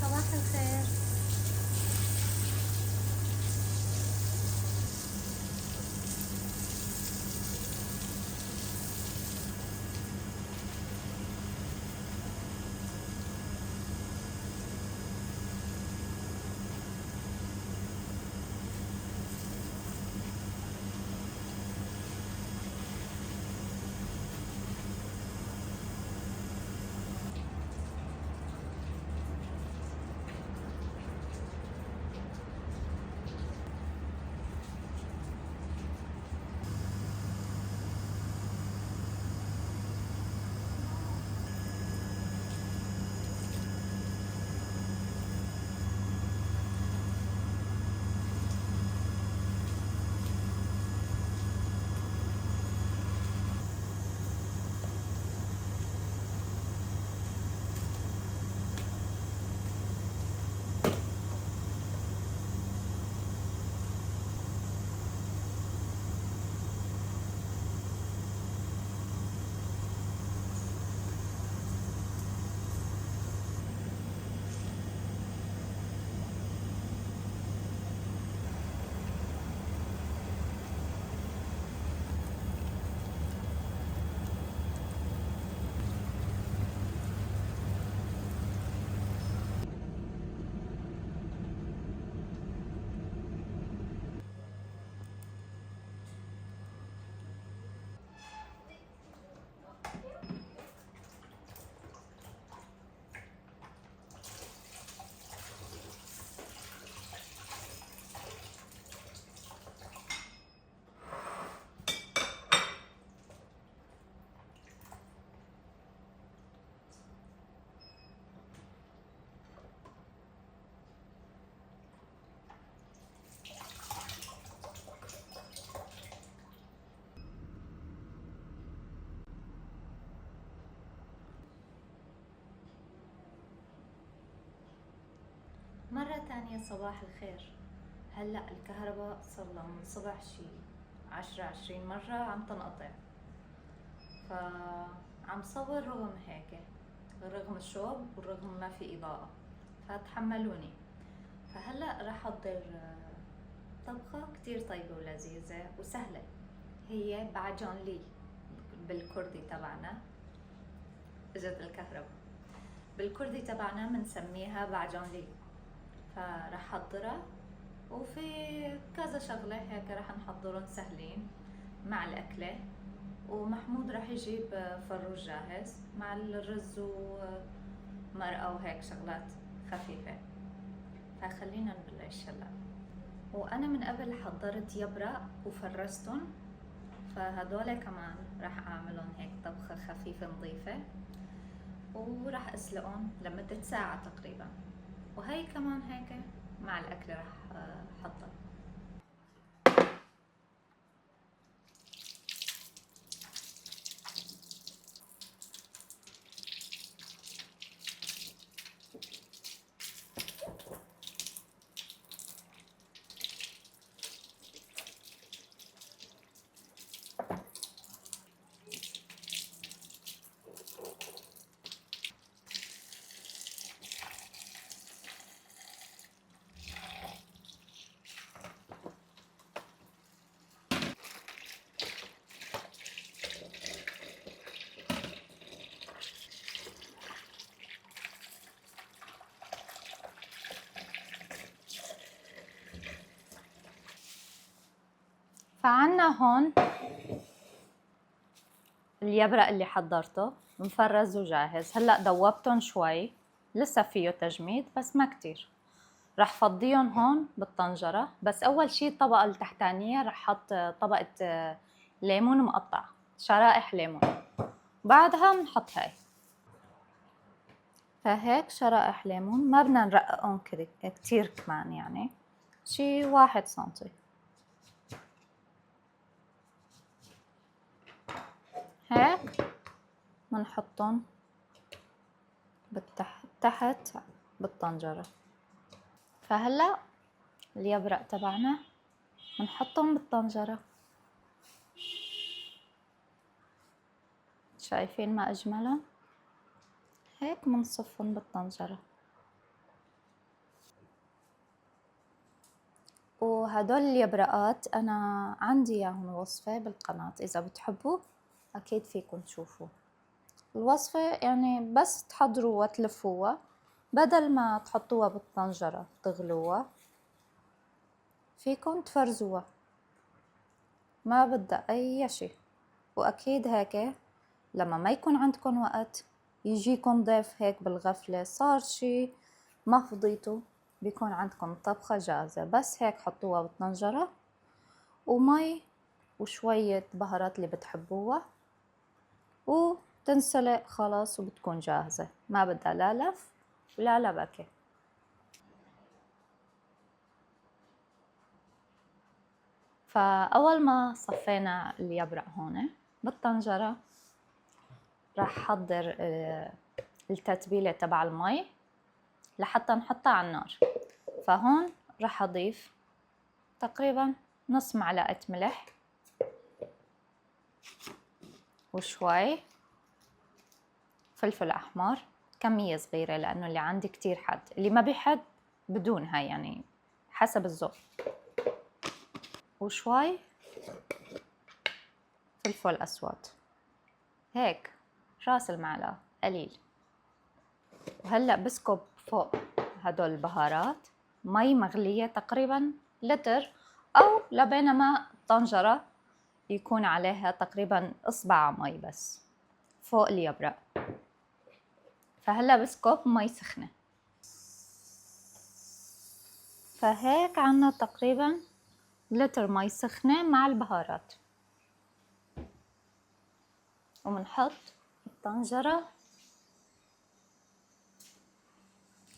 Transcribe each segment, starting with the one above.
صباح الخير. مرة تانية صباح الخير. هلأ الكهرباء صار لها من الصبح شي 10-20 مرة عم تنقطع، فعم صور رغم هيك، رغم الشوب ورغم ما في إضاءة، فتحملوني. فهلأ رح أحضر طبخة كتير طيبة ولذيذة وسهلة، هي بعجون لي بالكردي تبعنا. اجت الكهرباء. بالكردي تبعنا بنسميها بعجون لي، فرح احضرها وفي كذا شغلة هيك رح نحضرهم سهلين مع الأكلة. ومحمود رح يجيب فروج جاهز مع الرز ومرقة وهيك شغلات خفيفة. فخلينا نبلش هلا. وأنا من قبل حضرت يبرق وفرستهم، فهدول كمان رح أعملهم هيك طبخة خفيفة نظيفة، ورح أسلقهم لمدة ساعة تقريبا. وهي كمان هيك مع الأكل رح أحطها. فعنا هون اليبرق اللي حضرته مفرز وجاهز. هلأ دوبتهم شوي، لسه فيه تجميد بس ما كتير. رح فضيهم هون بالطنجرة. بس أول شي الطبقة التحتانية رح حط طبقة ليمون مقطع، شرائح ليمون. بعدها بنحط هاي، فهيك شرائح ليمون. ما بدنا نرققهم كتير كمان، يعني شي 1 سنتي هيك. بنحطهم تحت بالطنجرة. فهلأ اليبرق تبعنا بنحطهم بالطنجرة. شايفين ما أجملهم؟ هيك بنصفهم بالطنجرة. وهدول اليبرقات أنا عندي إياهم وصفة بالقناة، إذا بتحبوا أكيد فيكم تشوفوا الوصفة. يعني بس تحضروها تلفوها بدل ما تحطوها بالطنجرة تغلوها، فيكم تفرزوها ما بدها أي شي. وأكيد هيك لما ما يكون عندكم وقت يجيكم ضيف هيك بالغفلة صار شي ما فضيتوا، بيكون عندكم طبخة جاهزة. بس هيك حطوها بالطنجرة ومي وشوية بهارات اللي بتحبوها وتنسلق خلاص وبتكون جاهزة، ما بدها لا لف ولا لبكة. فأول ما صفينا اليبرق هون بالطنجرة راح حضر التتبيلة تبع المي لحتى نحطها على النار. فهون راح أضيف تقريبا نص معلقة ملح وشوي فلفل أحمر، كمية صغيرة لأنه اللي عندي كتير حد، اللي ما بيحب بدونها يعني حسب الذوق. وشوي فلفل أسود هيك راس المعلقة قليل. وهلأ بسكب فوق هدول البهارات مي مغلية تقريبا لتر، أو لبينما الطنجرة يكون عليها تقريبا إصبع مي بس فوق اليبرق. فهلأ بسكب مي سخنة، فهيك عنا تقريبا لتر مي سخنة مع البهارات. ومنحط الطنجرة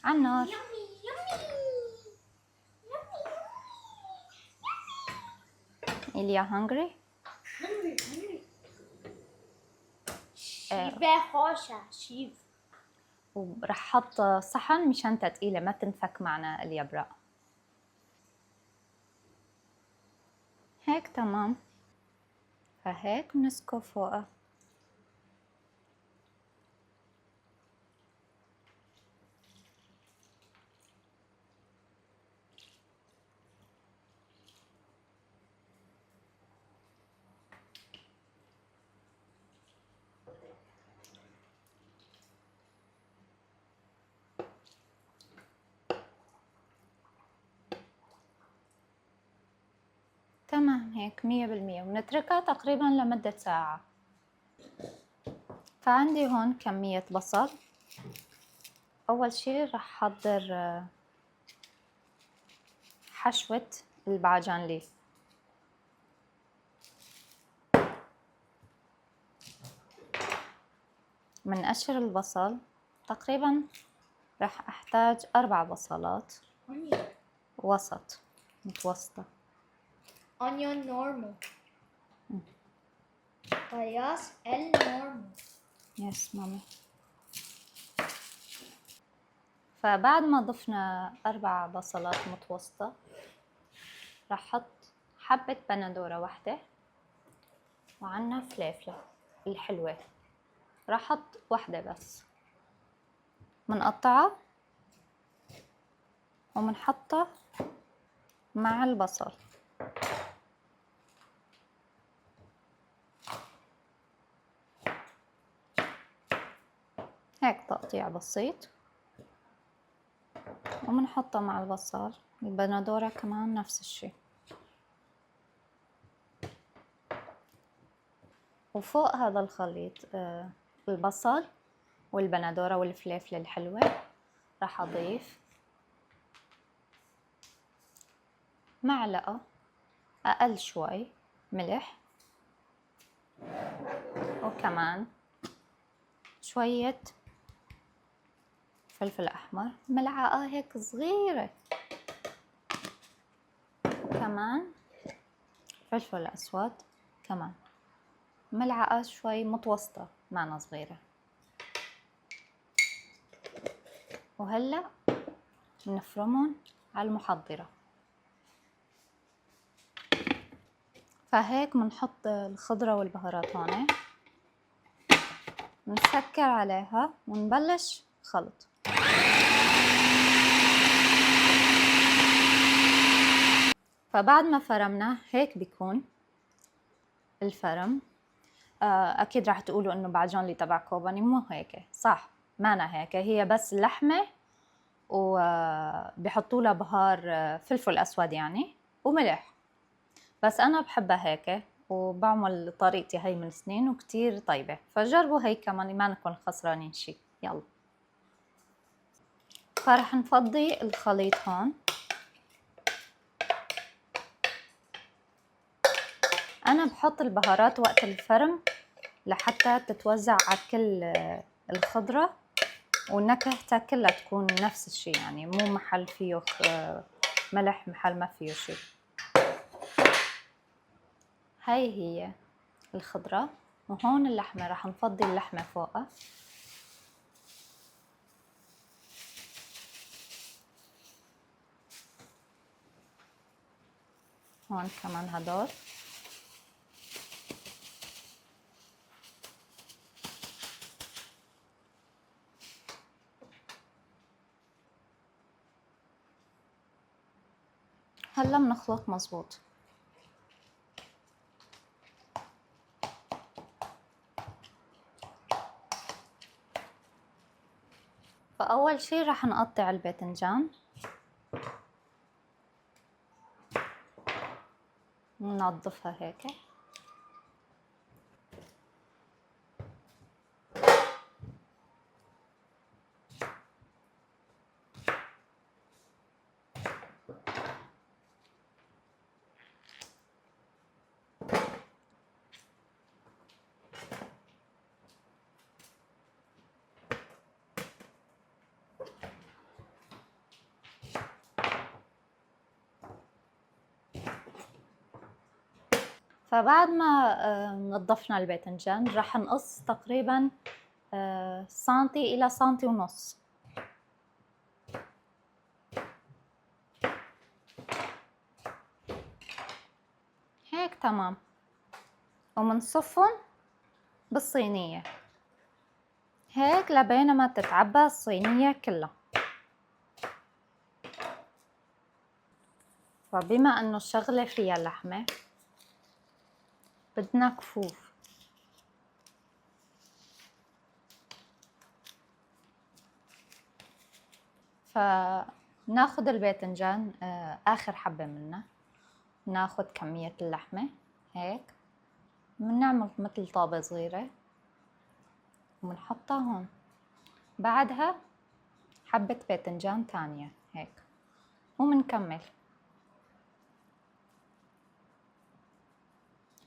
على النار. إليا هنجري؟ شيفة خوشة شيف. ورح حط صحن مشان تقيلة ما تنفك معنا اليبرق. هيك تمام. فهيك بنسكب فوقها. تمام هيك 100%، ونتركها تقريبا لمدة ساعة. فعندي هون كمية بصل. أول شي رح حضر حشوة الباذنجان لي. من قشر البصل تقريبا رح أحتاج 4 بصلات وسط متوسطة. Onion normal. Payas el normal. يس مامي. فبعد ما ضفنا 4 بصلات متوسطة رح حط حبة بندورة واحدة، وعنا فليفلة الحلوة رح حط واحدة بس منقطعة ومنحطها مع البصل. هيك تقطيع بسيط ومنحطها مع البصل. البندورة كمان نفس الشي. وفوق هذا الخليط البصل والبندورة والفليفلة الحلوة راح أضيف معلقة أقل شوي ملح، وكمان شوية فلفل أحمر ملعقة هيك صغيرة، كمان فلفل أسود كمان ملعقة شوي متوسطة معنا صغيرة. وهلأ نفرمهم على المحضرة. فهيك بنحط الخضرة والبهارات هون، نسكر عليها ونبلش خلط. فبعد ما فرمنا هيك بيكون الفرم. اكيد راح تقولوا انه بعجون تبع كوباني، مو هيك، صح، مانا هيك، هي بس اللحمه وبيحطوا لها بهار فلفل اسود يعني وملح، بس انا بحبها هيك وبعمل طريقتي هي من سنين وكتير طيبه، فجربوا هي كمان ما نكون خسرانين شي. يلا، فرح نفضي الخليط هون. انا بحط البهارات وقت الفرم لحتى تتوزع على كل الخضرة ونكهتها كلها تكون نفس الشي، يعني مو محل فيه ملح محل ما فيه شي. هي الخضرة، وهون اللحمة راح نفضي اللحمة فوقها. هون كمان هدول. هلا بنخلط مزبوط. فأول شي راح نقطع الباذنجان، ننظفها هيك. فبعد ما نظفنا الباذنجان راح نقص تقريبا سنتي إلى سنتي ونص. هيك تمام، ومنصفهم بالصينية هيك لبين ما تتعبى الصينية كلها. فبما انه الشغلة فيها لحمة بدنا كفوف، فناخد الباذنجان اخر حبة منه، ناخد كمية اللحمة هيك، بنعمل مثل طابة صغيرة وبنحطها هون، بعدها حبة باذنجان تانية هيك، وبنكمل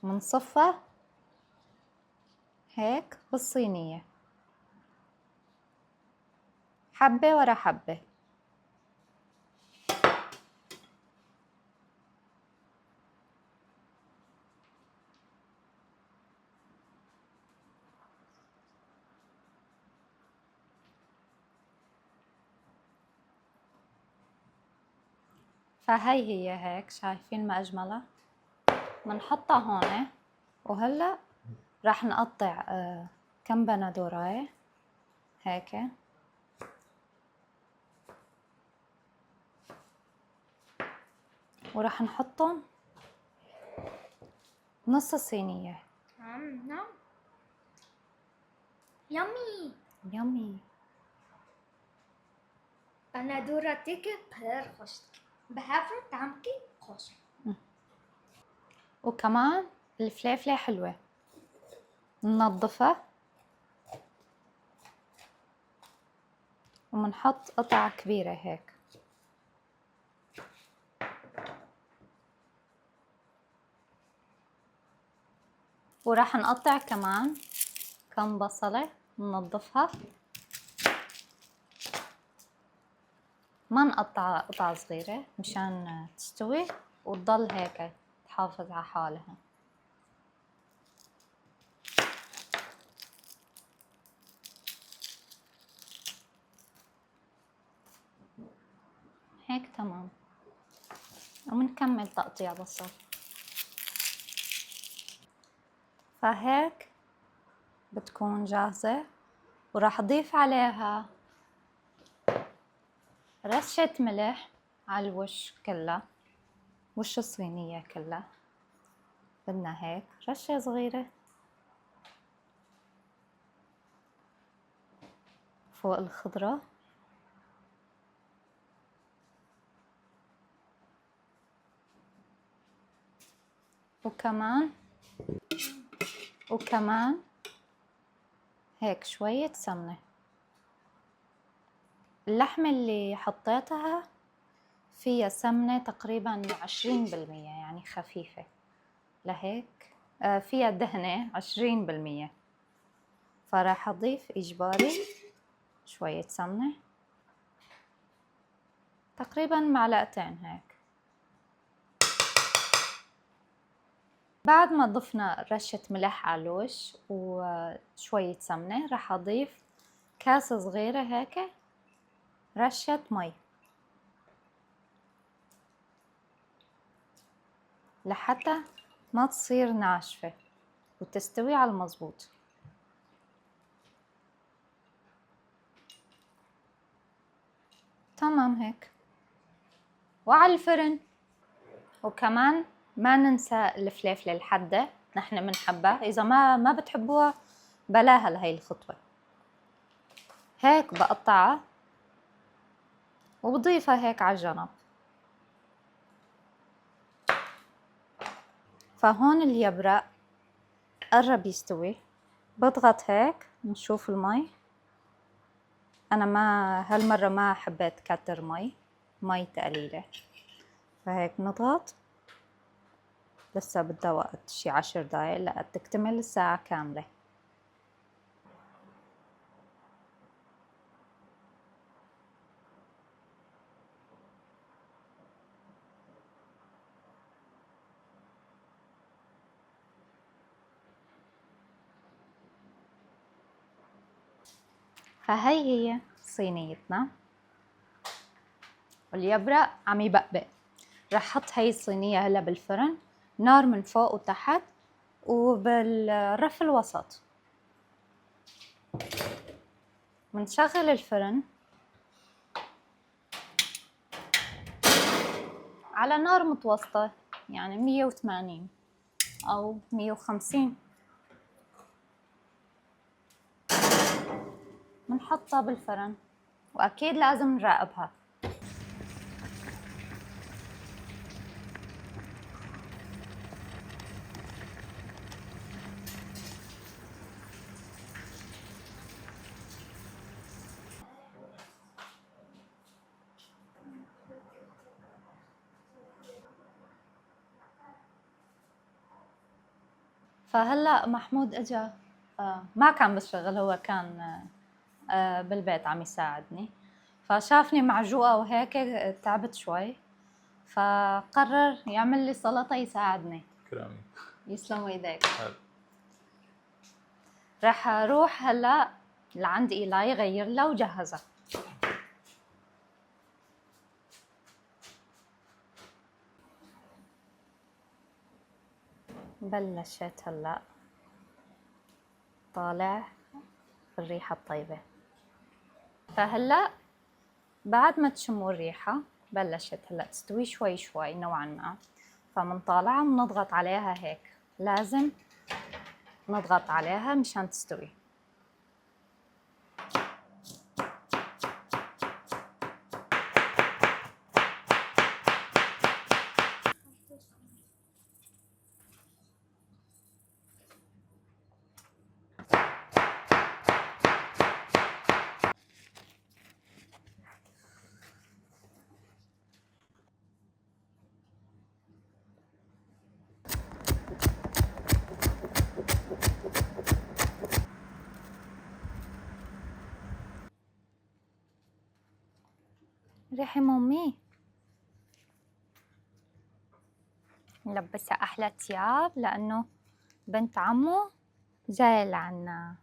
منصفها هيك بالصينية حبة ورا حبة. فهي هيك، شايفين ما أجملها؟ بنحطها هون، وهلأ راح نقطع كم بندورة هيك، وراح نحطهم نص صينية. نعم. يامي. يامي. بندورة تيكي بهر خوش. بهافر تعمكي خوش. وكمان الفليفلة حلوة، ننظفها ومنحط قطع كبيرة هيك، وراح نقطع كمان كم بصلة ننظفها، ما نقطع قطع صغيرة مشان تستوي وتضل هيك تحافظ على حالها. هيك تمام، ومنكمل تقطيع بصل. فهيك بتكون جاهزة، وراح اضيف عليها رشة ملح على الوش كلها، وش الصينية كلها بدنا هيك رشة صغيرة فوق الخضرة. وكمان هيك شوية سمنة. اللحمة اللي حطيتها فيها سمنة تقريبا 20%، يعني خفيفة، لهيك فيها دهنة 20%، فراح أضيف إجباري شوية سمنة، تقريبا معلقتين هيك. بعد ما ضفنا رشة ملح على الوش وشوية سمنة، راح أضيف كاسة صغيرة هيك رشة مي لحتى ما تصير ناشفة وتستوي على المظبوط. تمام هيك، وعلى الفرن. وكمان ما ننسى الفليفلة الحادة، نحن بنحبها، إذا ما بتحبوها بلاها لهي الخطوة. هيك بقطعها وبضيفها هيك على الجنب. فهون اليبرق قرب يستوي، بضغط هيك نشوف المي. أنا هالمرة ما حبيت كتر مي قليلة، فهيك نضغط. لسه بدها وقت شي 10 دقايق لتكتمل الساعة كاملة. فهي هي صينيتنا، واليبرق عم يبقبق. رح احط هي الصينية هلا بالفرن، نار من فوق وتحت وبالرف الوسط. منشغل الفرن على نار متوسطة، يعني 180 أو 150. منحطها بالفرن، وأكيد لازم نراقبها. فهلا محمود اجا، ما كان بشتغل، هو كان بالبيت عم يساعدني، فشافني معجوقة وهيك تعبت شوي، فقرر يعمل لي سلطة يساعدني. كرامي. يسلم ايديك. راح اروح هلا لعند إيلاي يغير لها وجهزها. بلشت هلا طالع الريحة الطيبة. فهلا بعد ما تشموا الريحة بلشت هلا تستوي شوي شوي نوعا ما، فمنطالعها ونضغط عليها هيك، لازم نضغط عليها مشان تستوي. ريحة مامي نلبسها أحلى تياب لأنه بنت عمو جاية لعنا.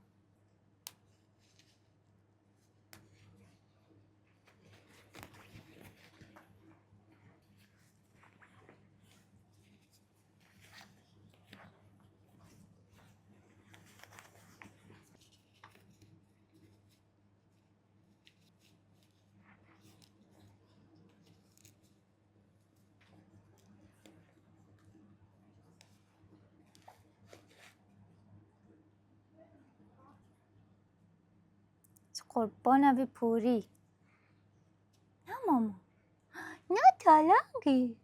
قربانه بپوری. نه ماما، نه تلنگی.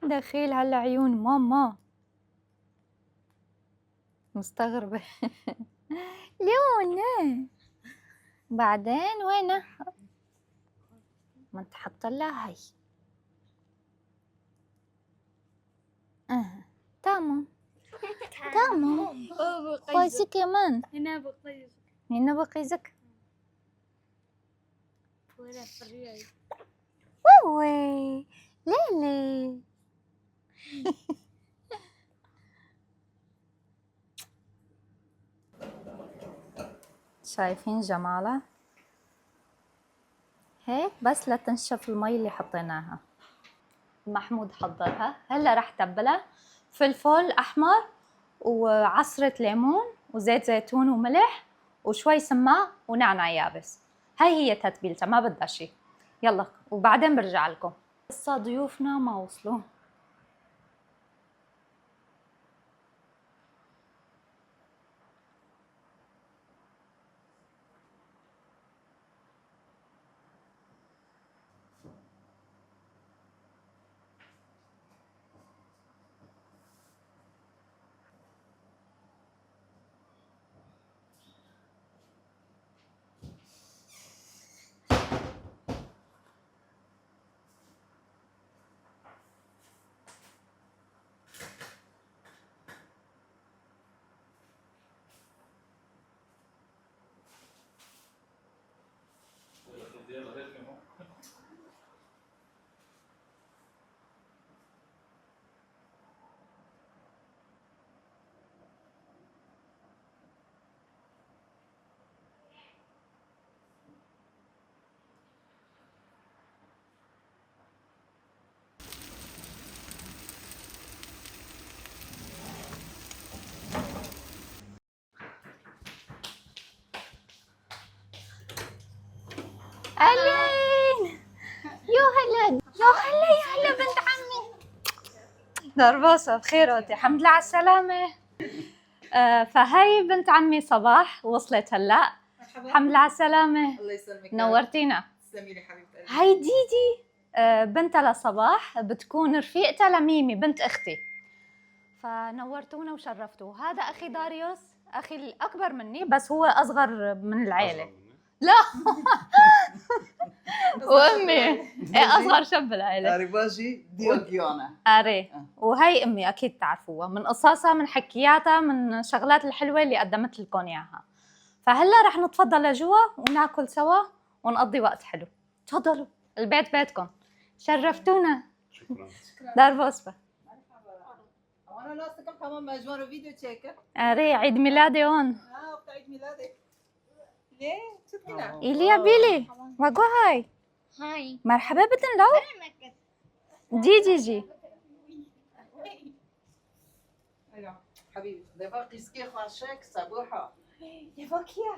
دخيل على عيون ماما مستغربة. لونه بعدين وينه؟ ما انت حاطه لها هاي. تمام تمام. قيسي كمان هنا بقيز. هنا بقيزك. ولا فرياي. ووي ليلي. شايفين جمالها؟ هيك بس لا تنشف المي اللي حطيناها. محمود حضرها. هلا رح تبلها فلفل احمر وعصرة ليمون وزيت زيتون وملح وشوي سماق ونعناع يابس. هاي هي تتبيلتها، ما بدها شي. يلا وبعدين برجع لكم. لسه ضيوفنا ما وصلوا. ألين يو هلا يو هلا يا هلا بنت عمي. دربوسة بخيراتي، الحمد لله على السلامة. فهي بنت عمي صباح وصلت هلا. الحمد لله على السلامة. الله يسلمك. نورتينا. تسلمي لي حبيبتي. هاي ديدي بنتها لصباح، بتكون رفيقتها لميمي بنت اختي. فنورتونا وشرفتوا. هذا اخي داريوس، اخي الاكبر مني بس هو اصغر من العيله. لا وامي ايه اصغر شاب بالعيله. ريباجي ديوغيونا. اري. وهي امي اكيد تعرفوها من قصصها، من حكياتها، من الشغلات الحلوه اللي قدمت لكم اياها. فهلا رح نتفضل لجوا وناكل سوا ونقضي وقت حلو. تفضلوا، البيت بيتكم، شرفتونا. شكرا. دار بوسبة. وانا لاصقكم كمان مجموعه فيديو تشيكر. اري عيد ميلادي هون. وقت عيد ميلادك. ليه؟ شو فينا؟ إيليا بيلي وقو هاي. هاي. مرحبا بدن لو. جي. ايوه حبيبي دفاقي سكي خاشك صبوحه. دفاقيا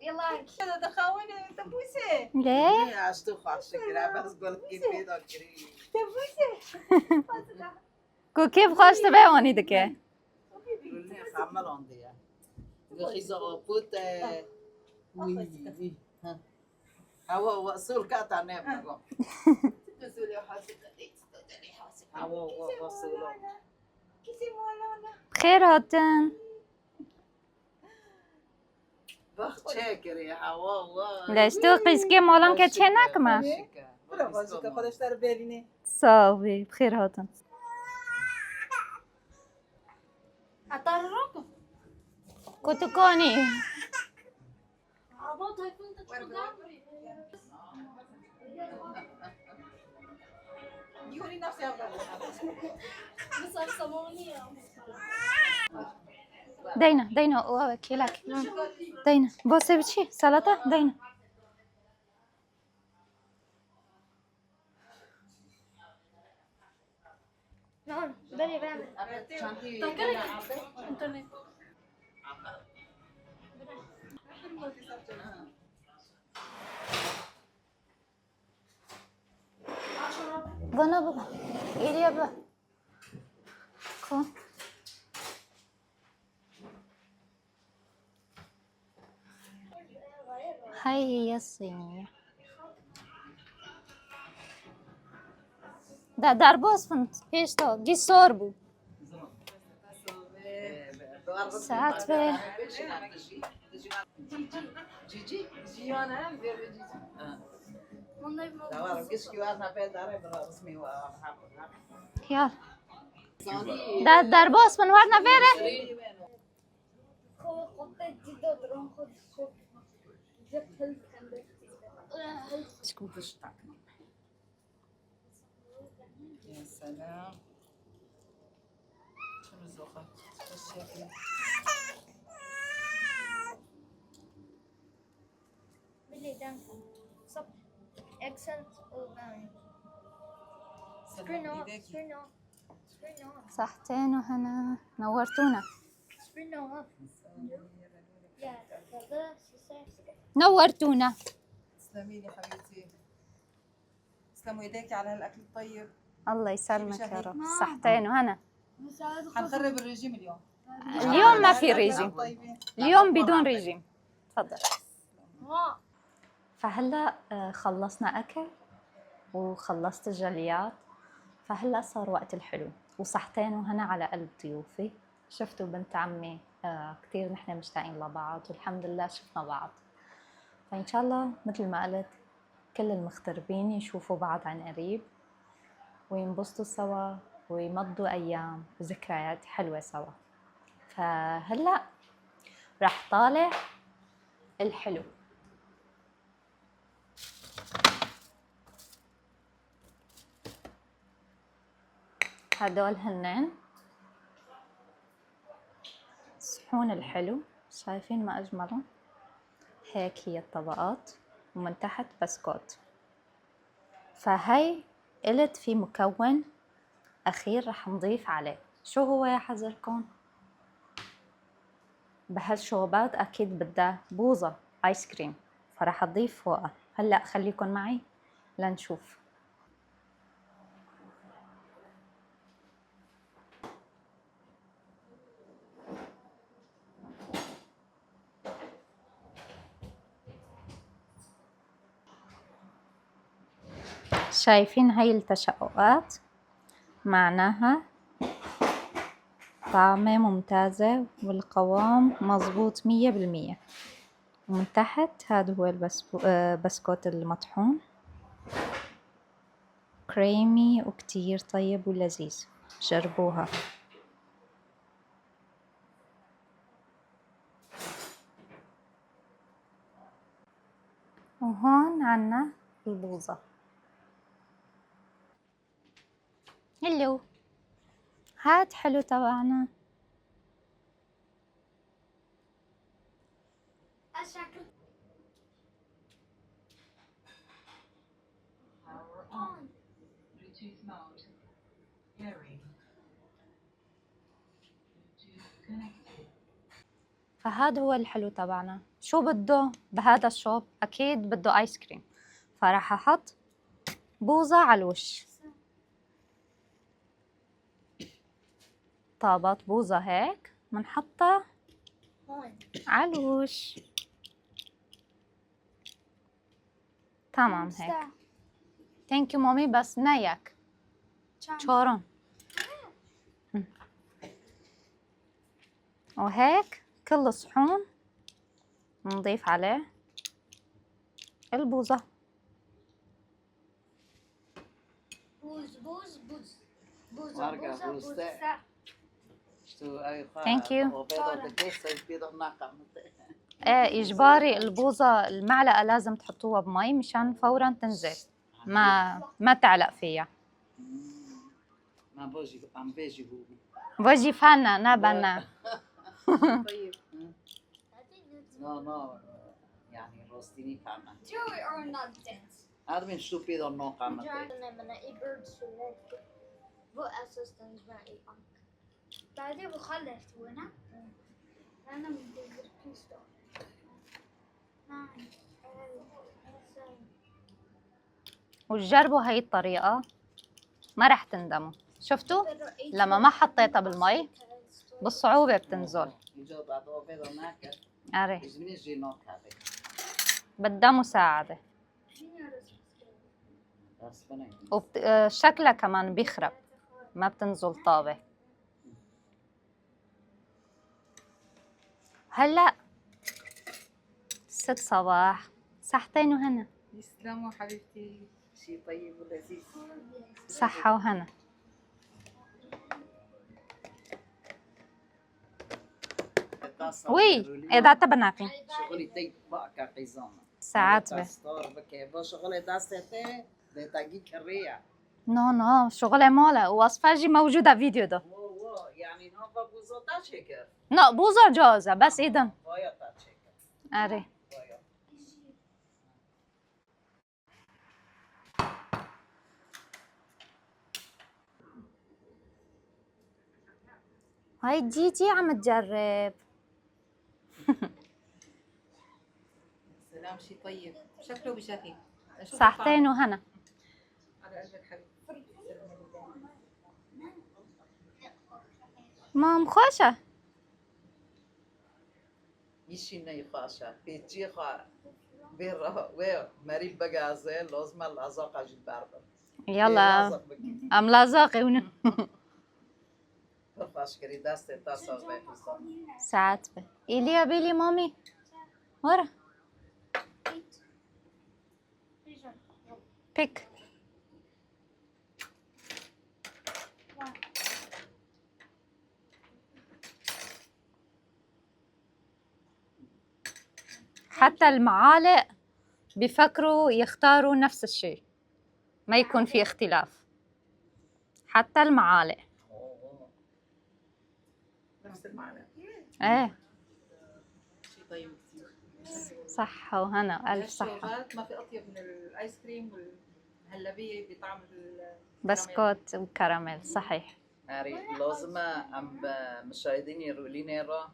يلا. هذا دخاوني تبوسه. ليه؟ عشتو خاشك لا بس قول كيف بيدو كري. تبوسه. كيف خوش تبعوني دكي؟ خامل عندي. خيزو بوت وي. هو وصول كاتا نبغى. تسولي حاسك هو وصول. بخير هاتن. بخت شاكر يا حوا. ليش توقي سكي مولان كتشيناك ما؟ برافو خودش در برینه. صافي بخير هاتن. أطرقك. كوتوكوني. عباط هاي كنت تقدر. يوري نفسي أبغى. بس أرسموني. دينا وكيلك. دينا بوسي بتشي سلطة دينا. نعم بلي بعمل. انترنت. بنا بابا إيليا بابا طبخة. هاي هي الصينية. ده دربوس فنت كيش تو دي سوربو ساعات في جيجي يلا ده دربوس من وردنا فيري. يا سلام شنو ذوقك؟ وش شكلك؟ Really dancing. Stop. Excellent. Oh, man. Screen سلام off. ايديك. Screen off. Screen off. صحتين وهنا نورتونا. Screen off. Yeah. This is نورتونا. تسلمي لي حبيبتي. تسلموا ايديك على هالاكل الطيب. الله يسلمك يا رب. صحتين وهنا. حنخرب الرجيم اليوم. اليوم ما في ريجيم. اليوم بدون ريجيم. تفضل. فهلا خلصنا أكل وخلصت الجليات، فهلا صار وقت الحلو وصحتين وهنا على قلب ضيوفي. شفتوا بنت عمي كتير نحن مشتاقين لبعض والحمد لله شفنا بعض، فإن شاء الله مثل ما قلت كل المغتربين يشوفوا بعض عن قريب وينبسطوا سوا ويمضوا أيام وذكريات حلوة سوا. فهلا رح طالع الحلو. هدول هنن صحون الحلو، شايفين ما أجملهم؟ هيك هي الطبقات ومن تحت بسكوت. فهي قلت في مكون أخير رح نضيف عليه. شو هو يا حذركم؟ بهالشوبات أكيد بدها بوظة آيس كريم، فرح أضيف فوقها. هلأ خليكن معي لنشوف. شايفين هاي التشققات؟ معناها طعمة ممتازة والقوام مظبوط 100%. ومن تحت هذا هو البسكوت المطحون، كريمي وكتير طيب ولذيذ. جربوها. وهون عنا البوظة. هلو، هاد حلو تبعنا. شكل Bluetooth mode. Pairing. Bluetooth connected. فهذا هو الحلو تبعنا. شو بده بهذا الشوب؟ أكيد بده آيس كريم، فراح أحط بوظة على الوش. طابت بوظة هيك منحطها هون. على الوش. تمام هيك. ثانك يو مامي. بس نايك شورون. وهيك كل صحون نضيف عليه البوظة. بوز بوز بوز بوز Marga, بوز بوز. بوز. Thank you. you. ايه اجباري البوظة المعلقة لازم تحطوها بمي مشان فورا تنزل، ما تعلق فيها. ما بوجي عم بيجي بوبي. بوجي فانا نابنا. طيب. No, يعني روستيني فاهمة. Do it or not dance. هذا من stupid or no قامت. أنا إيبرد شوية. بو أسستنز ما إيقان. بعدين بخلص وانا. أنا بدي كيستو. وتجربوا هاي الطريقة ما رح تندموا. شفتوا لما ما حطيتها بالمي بالصعوبة بتنزل. أري بدها مساعدة شكلها كمان بيخرب، ما بتنزل طابة. هلا 6 صباح، صحتين وهنا. يسلموا حبيبتي، شيء طيب ولذيذ. صحة وهنا. وي إذا تبناكي شغلي تي بقى قيزان ساعات به ستار بكي شغلي داستي دي كريا نو شغلة ماله وصفاجي موجودة فيديو ده يعني نوفا بوزو تاشيكر لا بوزة جوزة بس إذن بايا تاشيكر أري هاي جيجي عم تجرب. سلام، شيء طيب، شكله بشهي. صحتين وهنا. على قلبك حبيبتي. مام خوشة يشي نيخاشا بيتي خا بير ماري بجازة لازم الأزاق جد باربر يلا أم لازاقي ون فرفاش كري داستي تاسا بيخصان ساعات به إليا بيلي مامي ورا بيك حتى المعالق بيفكروا يختاروا نفس الشيء، ما يكون في اختلاف. حتى المعالق نفس المعنى. ايه شيء طيب كثير. صحة وهنا ألف صحة. هالشغلات ما في أطيب من الآيس كريم والمهلبية بطعم بسكوت وكراميل صحيح. ماري لازم أم مشاهدين يرولين يرى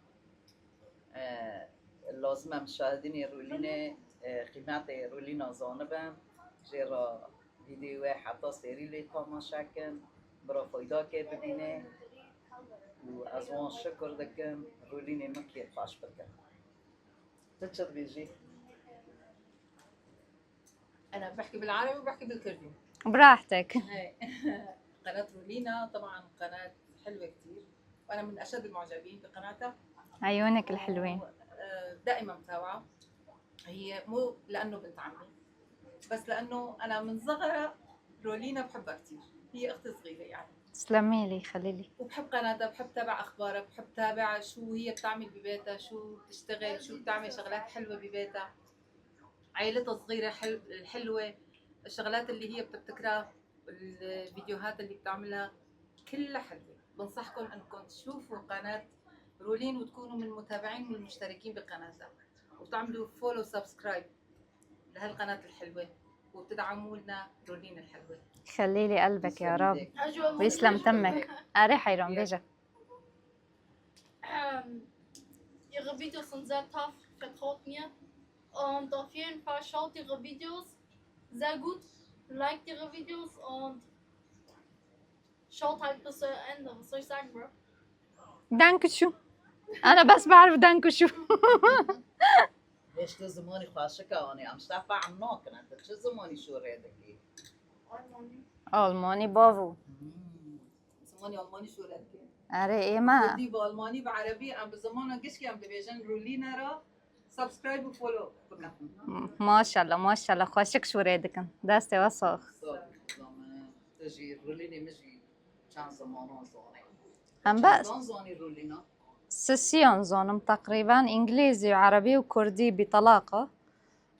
لازم مشاهدين يرولين قيمة يرولين زانبا جرا فيديو حتى سيري لي تماشا كن برا فايدة كي ببينه وأزوان شكر دكم رولين مكي خاش بكم تشد بيجي. أنا بحكي بالعربي وبحكي بالكردي. براحتك. قناة رولينا طبعا قناة حلوة كتير، وأنا من أشد المعجبين بقناتها. عيونك الحلوين. دائما متابعة. هي مو لأنه بنت عمي، بس لأنه أنا من صغرى رولينا بحبها كتير، هي أختي صغيرة يعني. تسلمي لي خليلي. وبحب قناتها، بحب تابع أخبارها، بحب تابع شو هي بتعمل ببيتها، شو بتشتغل، شو بتعمل شغلات حلوة ببيتها، عائلتها صغيرة الحلوة، الشغلات اللي هي بتبتكرها، الفيديوهات اللي بتعملها كلها حلوة. بنصحكم أنكم تشوفوا قناة رولين وتكونوا من المتابعين والمشتركين بقناتها، وتعملوا فولو سبسكرايب لهالقناة الحلوة، وتدعموا لنا رولين الحلوة. خليلي قلبك يا رب ويسلم تمك. أري حيران بيجا. Ihre Videos sind sehr tough, vertraut mir. Und auf jeden Fall schaut ihre Videos sehr gut, liked ihre Videos und schaut halt bis zu Ende. Was soll ich sagen, Bro? دانكو شو أنا بس بعرف دانكو شو. ليش تزموني خاشكة وأنا عم شتافع عم ناكن أنت شو زموني شو ريدك ألماني بافو. زماني ألماني شو ردك؟ أري إيه ما بدي بالماني بعربي عم بزمانه قشكي عم ببيجن رولينا را سبسكرايب وفولو ما شاء الله ما شاء الله خوشك شو ريدكن داستي وصاخ. تجي روليني مجي كان زمانه زوني هم بس زوني رولينا سيسيون زونم تقريبا إنجليزي وعربي وكردي بطلاقة،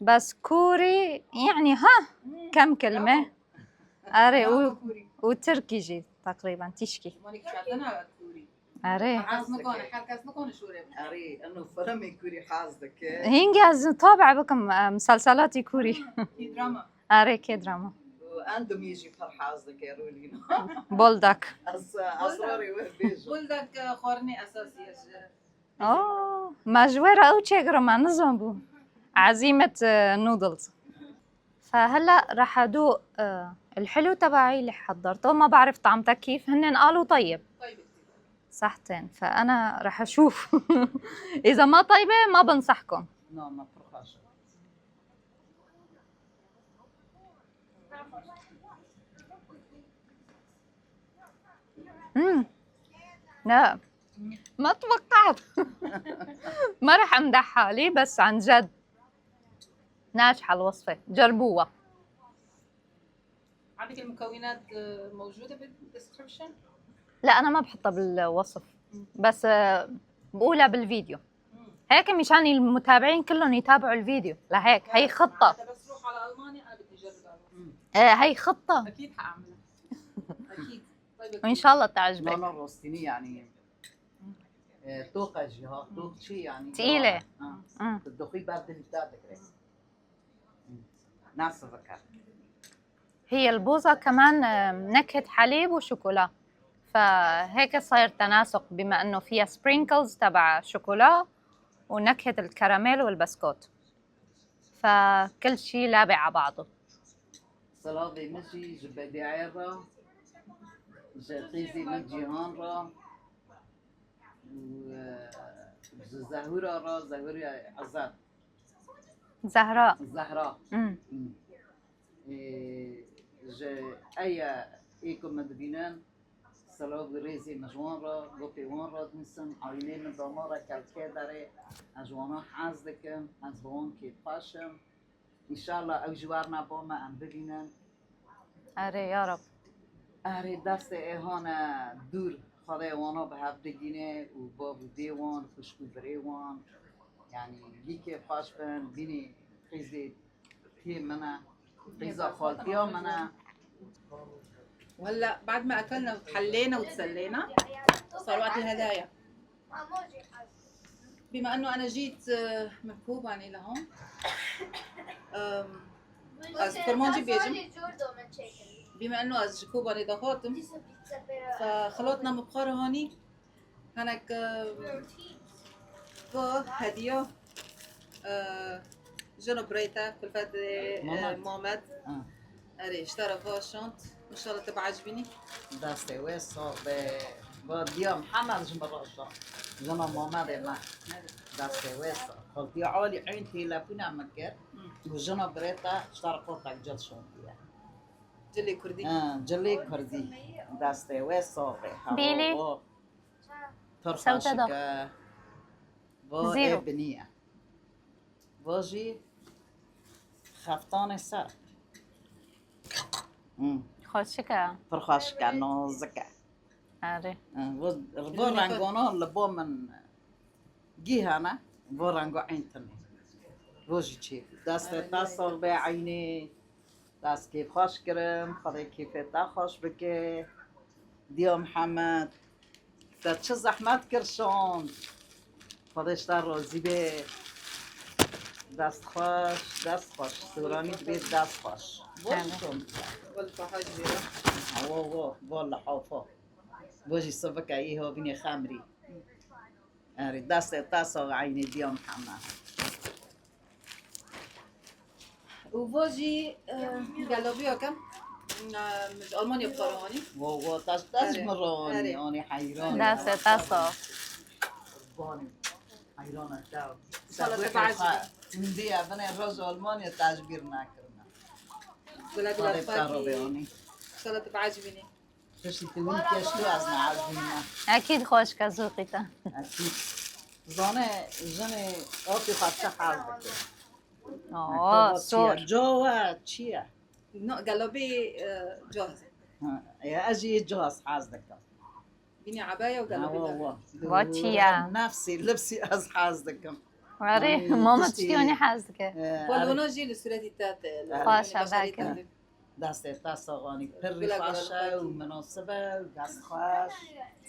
بس كوري يعني ها كم كلمة. أري وتركي جي تقريبا تشكي. أري أري إنه فرمي كوري حازدك هينجاز طابع بكم مسلسلاتي كوري. دراما. أري كي دراما. وعندهم يجي فرحازدك يا رولينا بولدك. أسراري وهبيجو بولدك خورني أساسي. مجويرة أو تشيغرا مع نظام بو عزيمة نودلز. فهلا راح أدوق الحلو تبعي اللي حضرته ما بعرف طعمتك كيف، هن قالوا طيب طيب صحتين، فأنا رح أشوف. إذا ما طيبة ما بنصحكم. No, ما بتروحش. لا ما توقعت. ما رح أمدح حالي، بس عن جد ناجحة الوصفة، جربوها. عندك المكونات موجودة بالديسكربشن؟ لا أنا ما بحطها بالوصف، بس بقولها بالفيديو هيك مشان المتابعين كلهم يتابعوا الفيديو. لهيك هي خطة. أنا بس روح على ألمانيا أنا بدي أجربها. هي خطة أكيد حأعملها. أكيد. طيب وإن شاء الله No, تعجبك. no, روستيني يعني توقع جهة توق شيء يعني تقيلة. تدخي بعد اللي بتاعتك ريس. ناس ذكر. هي البوظة كمان نكهة حليب وشوكولا، فهيك صاير تناسق بما انه فيها سبرينكلز تبع شوكولا ونكهة الكراميل والبسكوت، فكل شيء لابع على بعضه. صلابي مشي جبدي عيرة جاتيزي من جيهان را وزهورة را زهورة عزاد زهراء. الزهراء أي إيكم مدبينان صلابي ريزي مجوان را لوبي وان را دنسن عينين دمارة كالكادرة أجوانا حازدكم أزبون كي باشم إن شاء الله أو جوارنا بوما أم ببينن. أري يا رب. أري دست إهانا دور خدای وانا به هفته گینه و باب دیوان خشکو بریوان يعني ليك خاش بن بيني خيزي هي منا خيزا خالتيا منا. وهلا بعد ما أكلنا وتحلينا وتسلينا صار وقت الهدايا. بما انه انا جيت من كوبا يعني لهون از فرمانجي بيجم بما انه از كوبا اللي دخلتم فخلطنا مبخرة هوني هناك هدية جنوب ريتا كل فات محمد اري اشترى فاشنت ان شاء الله تبقى عجبني دسته وسا با ديا محمد جمراشا جنا محمد ما دسته وسا خلطي عالي عينتي لابونا مكر وجنا بريتا اشترى قطعك جل شونتيا جلي كردي جلي كردي دسته وسا بيلي ترفاشك با ابنية باجي خفتان سر خوشكا فرخاشك عنو زكا أري بورانغونا لبو من جيهانا بورانغو عينتني روجي تشي دست تصل بعيني دست كيف خوش كرم خدي كيف تخوش بك ديو محمد تتش زحمت كرشون خديش در روزي به دست خوش سوراني بيت دست خوش بورشون والفحاج بيرا والله حافظ بوجي صبك ايهو بني خامري اري دست تاسو عيني ديو محمد وفوجي قالوا كم من ألمانيا بقراني تاش مراني أنا حيران دست تاسو حيران التاو صلاة بعجبي ندي أبني الرجل ألمانيا تاش بيرنا كرنا بلاد الفاكي صلاة بعجبني تشتي تقول كشتو أزنا عجبنا أكيد خوشكا زوقيتا أكيد زانه جنة أوكي خاطر حال سور جوا تشيا قالوا بي جاهزة يا أجي جاهز حازدك بيني عباية وقالوا بي واتشيا نفسي لبسي از حازدكم أري ماما تشتيوني حازدك والونا جي لسورتي تات خاشا باكر دست تاساغاني بري خاشا ومناسبة ودست خاش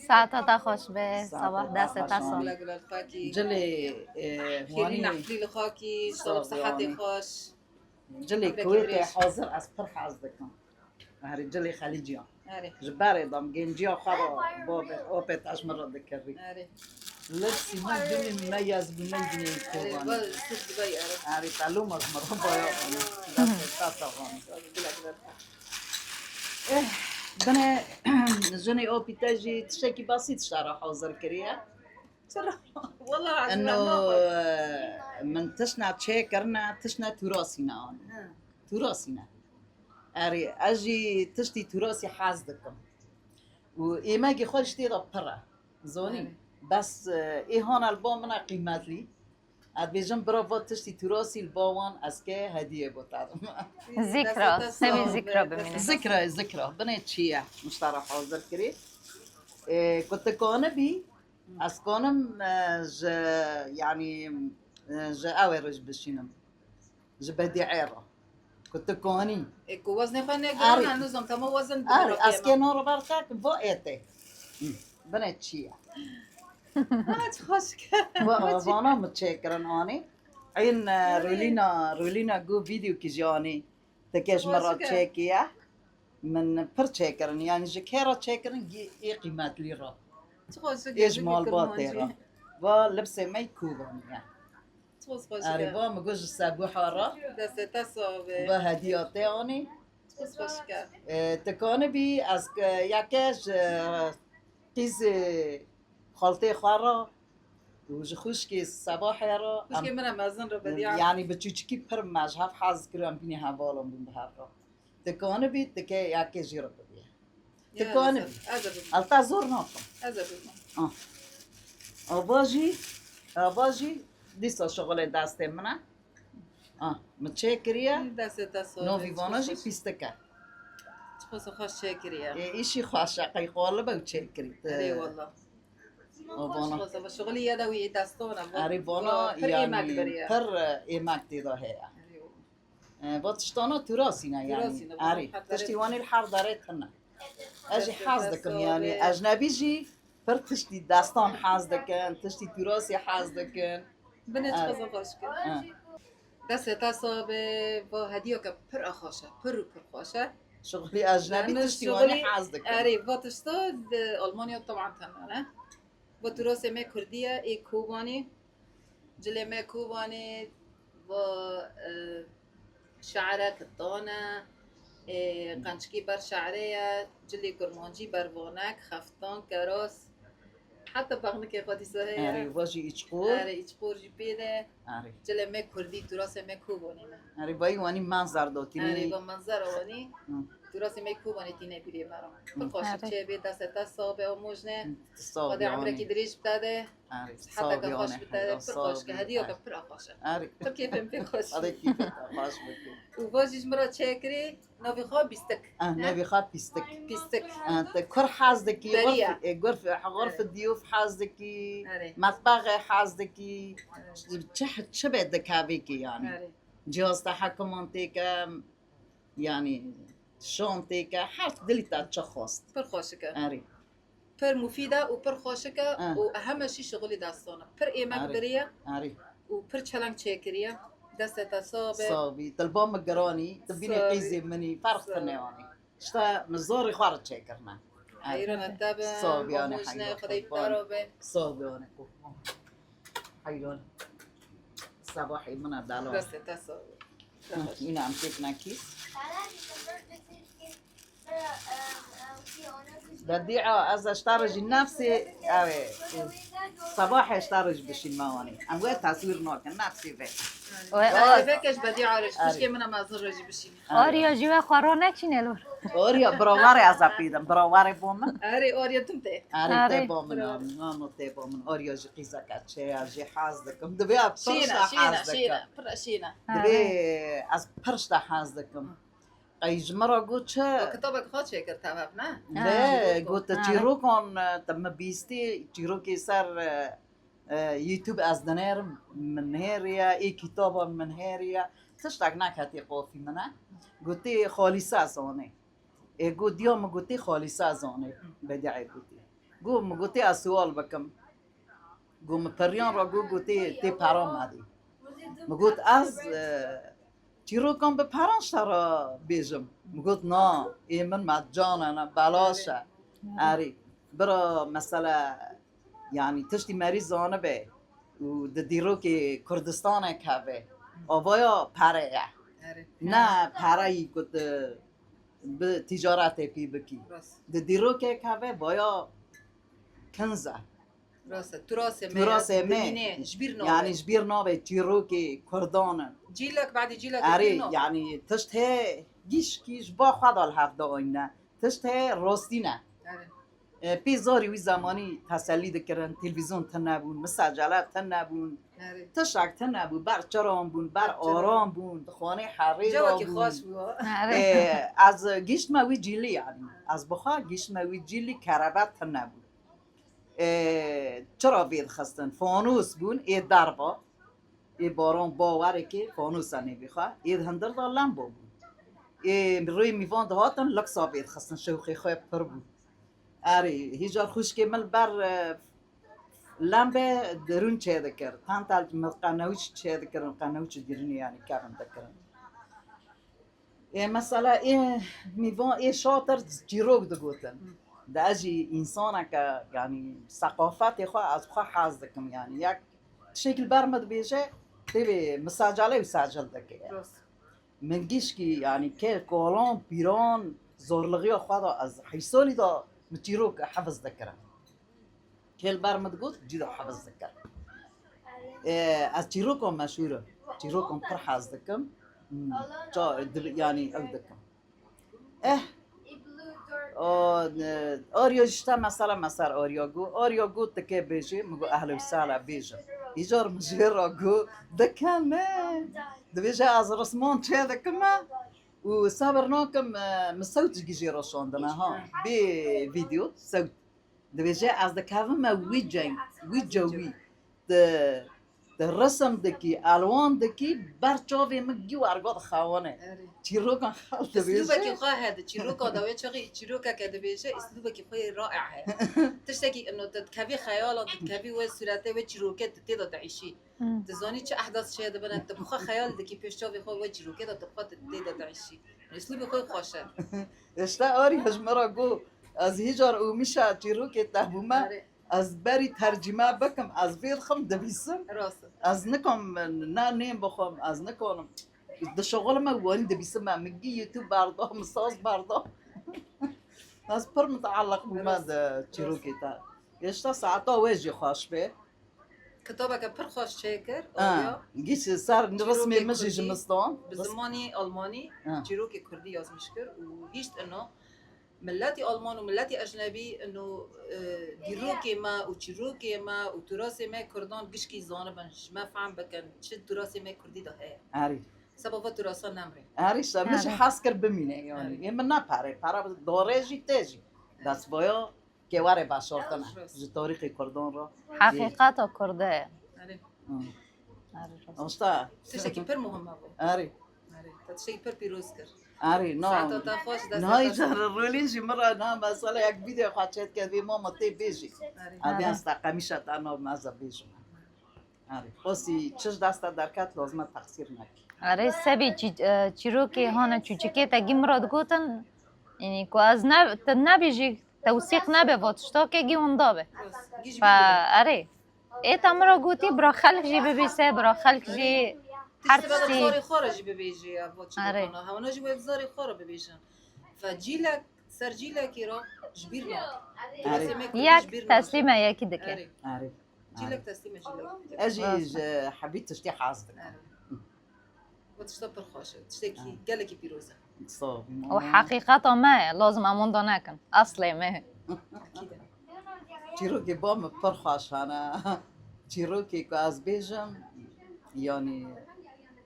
ساعتا تا خوش به صباح دست تاسو جلي خيرين أحلي لخاكي صوب صحتي خوش جلي كويتي حاضر از پر حازدكم هاري جلي خليجيان جباري ضم جنجيا خرا باب اوبت اشمر ذكري لبسي مو دني مميز بمجني كوباني هاري تعلوم اشمر بايا دست تاساغاني بنا جني او بيتاجي تشتكي بسيط شرح حوزر كريا والله العظيم انه من تشنا تشيكرنا تشنا تراثنا تراثنا اري اجي تشتي تراثي حازدكم وايما جي خول شتي برا زوني بس ايه هون البوم من قيمات لي اد بيجن برافو تشتي تراثي البوان اسكي هديه بوتار ذكرى سوي ذكرى بمن ذكرى بنيت شيع مش تعرف حوزر كري كنت كون بي اسكونم يعني اورج بشينم بدي عيرة كنت كوني اكو وزن خانه قرنا نظام تمام وزن اري اسكي نور برتاك بوئتي بنيت شيع خشك وانا متشكرا اني عين رولينا جو فيديو كيجاني تكيش مرة تشيكيا من برتشكرن يعني جكيرا تشكرن اي قيمات ليرا ايش مال باطيرا ولبسه ما يكوبن يعني تخص اري با مجوج السابو حارة دست تصاب بهدياتي اني تخص خشك تكون بي از ياكش قيز خالتي خارا وجخوش كي الصباح يرا مش كمان مازن رو بديع يعني بتشوشكي بر ماجهاف حاز كرام بيني هافالم بمبهارا تكون بي تكي ياكي جيرا بديع تكون بي التا زور ناقم أباجي ديسا شغل داسته منا متشكريا دست تصاب نو فيفاناجي بيستكا تخص خش شاكريا إيشي خواشا قيقوالة بوتشكري اي والله أبانا خص شغلي يدوي دستونا أريبانا يعني بر إيماك تيدا هي باتشتانا تراسينا يعني أري تشتيواني الحر دارتنا أجي حازدكم يعني أجنبي جي بر تشتي داستان حازدكن تشتي تراسي حازدكن بنت خص خشك دست تصاب با هدیه که پر آخاشه پر خوشه شغلي أجنبي تشتيواني حازدكن أري باتشتا ألمانيا طبعا تماما بتراث ما كردية إيه كوباني جلي ما كوباني و شعرة كتانة قنشكي بر شعرية جلي كرمانجي بروانك خفتان كراس حتى بغنك خودي سهية أري واجي إشقور أري إجبور جبيدة أري جلي ما كردي تراث ما كوباني ما أري باي واني منظر دوتيني أري بمنظر واني تراث ما كوباني تيني بيري مرام بخوش تشي بي دست تصابه وموجنه صابي وده عمرك دريج بتاده أري حتى كخوش بتاده برخوش كهديه كبر أخوشه أري طب كيف في خوش هذا كيف خاش بكي وباجيش مرة تشاكري نوفي خو بيستك نبي خاط بيستك بيستك أنت كر حازدكي بريئة. غرفة الضيوف حازدكي أري مطبخ حازدكي شبه دكابيكي يعني أري جهاز تحكم انتيكا يعني شونتيكا حاط دلتا تشخصت برخوشك أري بر مفيدة وبر خوشك وأهم شيء شغلي داستونا بر إيماك أري. بريا أري وبر تشالنج تشاكريا دست تصابه صابي تلبون مقراني تبيني صابي. قيزي مني فرق فنيواني شتا مزوري خوارد شاكرنا حيرنا التابع صابي أنا وموجنا حيران. خدي بتاروبه صابي أنا حيران صباحي من الدلال دست تصابه هنا عم تكنا كيس بديعة أز اشترج نفسي صباحي اشترج بشي المواني عم قلت تصوير نوك نفسي بي فكش بدي عارش مش كمان ما زرج بشي آریا جوا خورانه چی نلور أوريا براواري أزابيدم براواري بومن أري أوريا تمتي أري أري. تيبومن نانو تيبومن أوريا جي قيزا كاتشي أجي حازدكم دبي برشتا شينا حازدكم برا شينا دبي از برشتا حازدكم قيج مرة قلت كتابك خاطش فكر تمام لا قلت تيروكون تم بيستي تيروكي صار يوتيوب از دنير من هيريا اي كتابة من هيريا تشتاقناك هاتي قوفي منا قلتي خالصة زوني قلت يوم قلتي خالصة زوني بدعي قلتي قلتي السؤال بكم قوم بريان را قلتي تي بارام هادي قلت از تيروكم بپران شرا بیجم مگود نه ایمن مجان انا بلاشه اری برا مثلا يعني تشتي مريض زانه به و ديرو که کردستان که به آوایا پره أري نه پره ای کد بتجارات بي بكي راس ديروكي كافي بايا كنزة راس تراث ما تراث ما. دمينه جبير نوبه يعني جبير نوبة تيروكي كردان جيلك بعد جيلك اري كتير نوبه. يعني تشت هي جيش كيش با خدا الهفته اوينا تشت هي روستينا آره. بيزاري وي زماني تسلي دكرن تلفزيون تنابون مسجلات تنابون آره. تشک تنابون بر چرام بون بر آرام بون خانه حری را جواكي خوش بون بوا آره. از گیشت موی جیلی يعني از بخار گیشت موی جیلی کربت تنابون چرا بید خستن فانوس بون ای دربا ای باران باوره که فانوس نمیخواه ای هندر دا لمبا بون ای روی میوان دهاتن لکسا بید خستن شوخی خواه پر بود آری هیجار خوش که مل بر لمبه درون چه دکر تان تال مل قنوش چه دکرن قنوش دیرنی یعنی کارن دکرن مثلا ای میوان ای شاطر جیروگ دگوتن ده اجی انسان که یعنی ثقافت خواه از خواه حاز دکم یعنی یک شکل برمد بیشه تبی مساجله و ساجل دکه راس من گیش کی یعنی که کولان پیران زورلغی خود از حیسولی دا متیروک حفظ دکرن کل برمد گوت جدا حفظ دکر از تیروکم مشهوره تیروکم پر حاز دکم يعني او دكم آریا جشتا مثلا آریا گو تکه بیجی مگو اهل و سهلا بیجم ایجار مجیرا گو دکم دبیجه از رسمان چه دکم و صبر ناکم مسوت جيجي رشاندنا ها بي فيديو صوت دبيجي از دكافم ويجوي د رسم دکی الوان دکی برچاوی مگی و ارگاد خوانه آره. چیروکان خال اسلوبك دبیجه خواه هذا تشيروكا دويت شغي تشيروكا كدبيجه اسلوبك خواه رائع هذا تشتكي انه تتكابي خيالات تتكابي وصورته وتشيروكا تتيدا تعيشي تزاني چه احداث شيء دبنا تبخا خيال دكي بيشتاوي خواه وتشيروكا تبخا تتيدا تعيشي اسلوبي خواه خوشه اشتا آری هجمرا گو از هیجار او میشه چیروکی تهبومه آره. از بری ترجمه بکم از بید خم دبیسم راسه از نکم نه نیم بخوام از نکنم ده شغل ما وانی دبیسم ما مگی یوتیوب بردا مساز بردا از پر متعلق بوما ده چیروکی تا اشتا ساعتا ویجی خوش به كتابك بر خوش شاكر گیش سر رسمی مجی كردي. جمستان بزماني الماني آه. تشيروكي كردي ياز مشكر وهيشت انه ملاتي المان وملاتي اجنبي انه ديروكي ما وتشيروكي ما وتراثي ما كردان قشكي زانبن ما فهم بكن شد تراثي ما كردي ده هي آری سبب تراثا نمري آریش مش آره. حس کر بمینه یعنی یه من نپره پره دوره جی تیجی دست بایا که واره باشارتنه جی تاریخ کردان را حقیقت کرده. آره آره راست. آشتا تشتكي بر مهمه بو آری آره تشتكي بر بيروز كر آری ساعتا نه تاخوش نه ایجار رولین جی مرا نه مثلا یک ویدیو خواهد که بی ماما تی بیجی آره آدی است قمیشت انا مزه بیجم آری خواستی چش دست درکت لازمه تقصیر نکی آره سبی چیروکی هانا چوچکی تا گیمراد گوتن یعنی که از نبیجی توثیق نبه واتشتا که گی اندابه جيش فا آره ای تامرا گوتی برا خلق جی ببیسه برا خلق جی هر تشتغل چیزی خاري خارج ببيجي ابوتش آره. بكنا هاونا جي ويفزاري خارا ببيجن فجيلك سر جيلك يرا جبيرنا یک تسلیم یکی دکه آره آری جيلك تسليم جيلك اجي حبيت تشتي حاصدك وتشتبر خوشه تشتكي قالك بيروزه صافي و حقیقت ما لازم امون دانکن اصلی ما اكيد چیروکی بام پر خوشانه چیروکی که از بیجم یعنی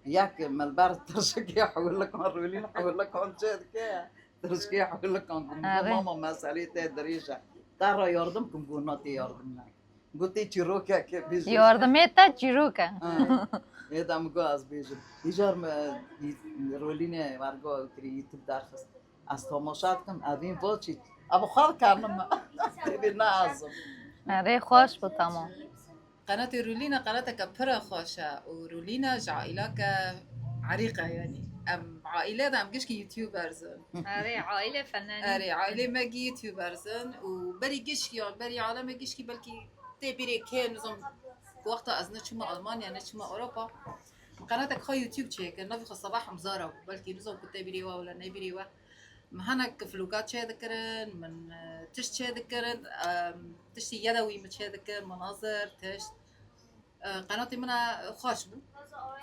یک ملبر ترشکی حول لکن رولین حول لکن چه که ترشکی حول لکن آره. ماما مسئله ته دریشه در را یاردم کم گوناتی یاردم نه گوتی چیروکی که بیجم یاردمی تا چیروکه یادم گو از بیجم ایجار رولین ورگو کری یوتیوب درخست از تماشات کم ادین واچید ابو خال کردم تبی نازم آره خوش بود تمام قناة رولينا قناتك برا خوشة ورولينا عائلة عريقة يعني ام عائلة ام قشكي يوتيوبرزن آره عائله فنانین اري عائلة ماجي يوتيوبرزن وبري قشكي يعني بري عالم قشكي بلكي تبري كان نظام وقتها از نشما المانيا نشما اوروبا قناتك خا يوتيوب تشيك نبي خ الصباح مزارة بلكي نظام كنت بريوا ولا نبريوا هناك فلوقات شي ذكرن من تشت شي ذكرن تشتي يدوي من شي ذكر مناظر تشت قناتي منها خوش بو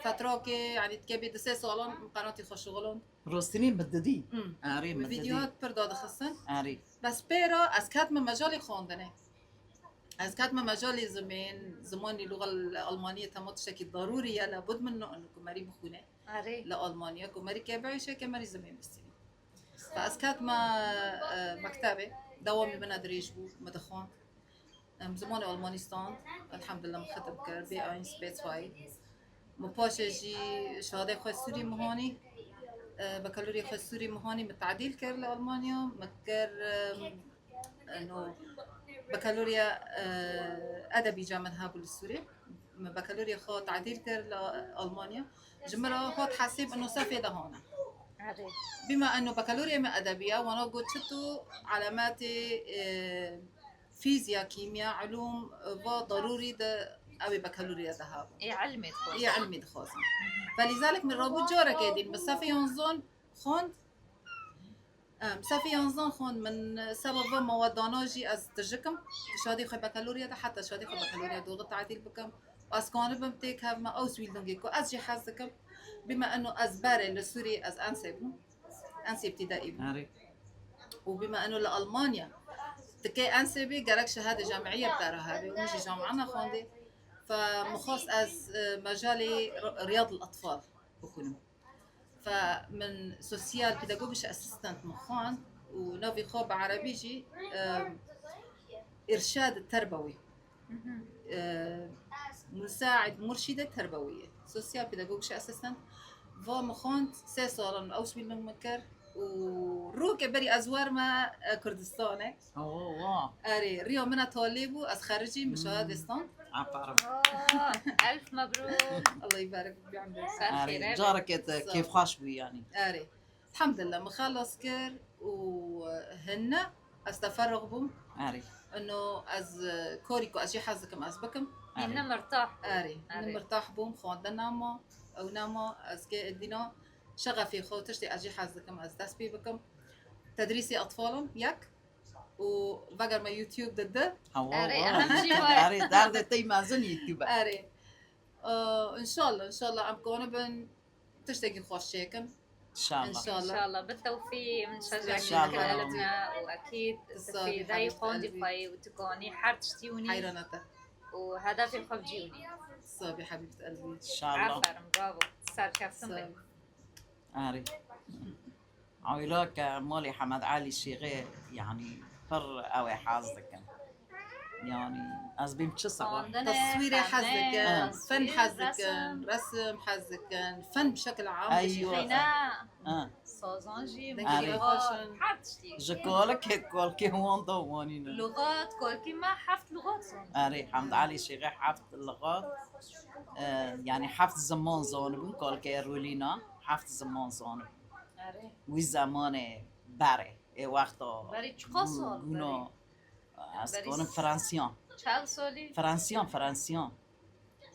فتراكي يعني تكبي دسي سالان قناتي خوش شغلون روستني مددي آري مددي فيديوهات برداد خصن آري بس بيرا از كات من مجالي خوندنه از كات من مجالي زماني اللغة الألمانية تموت شكل ضرورية لابد منه انه كماري بخونه عري لألمانيا كماري كابعي شي كماري زمان بستيني فاز كات ما مكتبة دوامي بنا دريج بو مدخون زماني ألمانيستان الحمد لله مختم كر بي اينس بي 2 مباشر جي شهادة خواه سوري مهاني بكالوريا خواه سوري مهاني متعديل كر لألمانيا مكر انه بكالوريا ادبي جامعة هابل السوري بكالوريا خو تعديل كر لألمانيا جمرة خو تحسب انه صافي ده هون عري بما انه بكالوريا من ادبيه وانا قلت شتو علاماتي فيزياء كيمياء علوم ضروري ده ابي بكالوريا ذهب يعلمي تخوص هي علمي دخوزن فلذلك من رابط جورا كيدين مسافي ينظن خوند مسافي ينظن خوند من سبب مواداناجي از ترجكم شادي خو بكالوريا ده حتى شادي خو بكالوريا دوغ تعديل بكم از كان بمتك ما اوس ويلدونجيكو از جي حزكم بما انه از باري للسوري از انسب ابتدائي آري وبما انه لالمانيا تكي انسبي قالك شهاده جامعيه بتاعها هذه ومشي جامعنا خوندي فمخصص از مجالي رياض الاطفال بكونوا فمن سوسيال بيداغوجيش اسيستنت مخان ونوفي خوب عربيجي ارشاد تربوي مساعد مرشده تربويه سوسيال بيداغوجيش اسيستنت ومخان 3 سال اوس بيل مكر وروك بري ازوار ما كردستان اوه اري ريو منا طالبو از خارجي من شهادستان عفارم ألف مبروك الله يبارك بعمرك آري جارك كيف خاش بي يعني اري الحمد لله مخلص كر وهن استفرغ بهم آري انه از كوريكو اجي حظكم از بكم إنه مرتاح اري آري. مرتاح بهم خوان ناما او ناما از كي ادينا شغفي خو تشتي اجي حظكم از دست بي بكم تدريسي اطفالهم ياك وبقر ما يوتيوب ضده آري أهم شيء هو آري دار تي مازن يوتيوب اري ان شاء الله عم كون بن تشتاقي خوش شيكم ان شاء ان الله شاء إن الله شاء الله بالتوفيق بنشجعك إن شاء الله. بقلبنا وأكيد تصابي في ذي حبيبة قوندي قلبي. فاي وتكوني حار تشتيوني حيرانته وهدفي الخوف جيوني صابي حبيبة قلبي ان شاء الله عفر برافو صار كابتن صابي. آري عويلاك مولي حمد علي شيغي يعني فر اوي حازك يعني از بيمشي صراحه تصويري حزكن فن تصوير، حزكن رسم حزكن فن بشكل عام أيوة. خينا صازانجي آري. لغات حار تشتي جكولك كولكي هون ضوانينا لغات كل كيما حفت لغات صون آري حمد علي شيغي حفظ اللغات يعني حفظ زمان زانبون كولكي رولينا حفظ زمان زانب آري وزمان بره وقتا بري چقا سال گونا از برای کنم فرانسیان چل سالی فرانسیان